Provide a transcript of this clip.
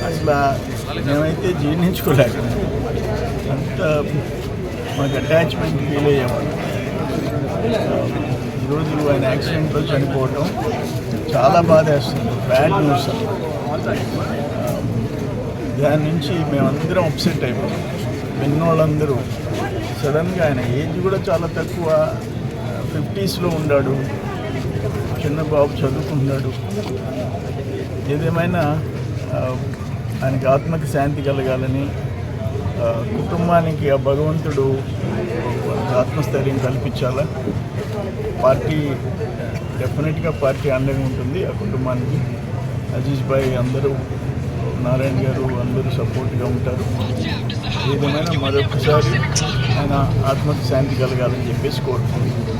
అసలు మేమైతే జీర్ణించుకోలేక అంత మాకు అటాచ్మెంట్ ఫీల్ అయ్యేవాళ్ళు. ఈరోజు ఆయన యాక్సిడెంట్లో చనిపోవటం చాలా బాధ వేస్తుంది, బ్యాడ్ న్యూస్. దాని నుంచి మేమందరం అప్సెట్ అయిపోయాం. విన్నోళ్ళందరూ సడన్గా, ఆయన ఏజ్ కూడా చాలా తక్కువ, 50స్లో ఉన్నాడు, చిన్న బాబు చదువుకుంటున్నాడు. ఏదేమైనా ఆయనకి ఆత్మకి శాంతి కలగాలని, కుటుంబానికి ఆ భగవంతుడు ఆత్మస్థైర్యం కల్పించాలా. పార్టీ డెఫినెట్గా పార్టీ అండగా ఉంటుంది ఆ కుటుంబానికి. అజీజ్ భాయ్, అందరూ, నారాయణ గారు అందరూ సపోర్ట్గా ఉంటారు. ఏదేమైనా మరొకసారి ఆయన ఆత్మకి శాంతి కలగాలని చెప్పేసి కోరుకుంటున్నాను.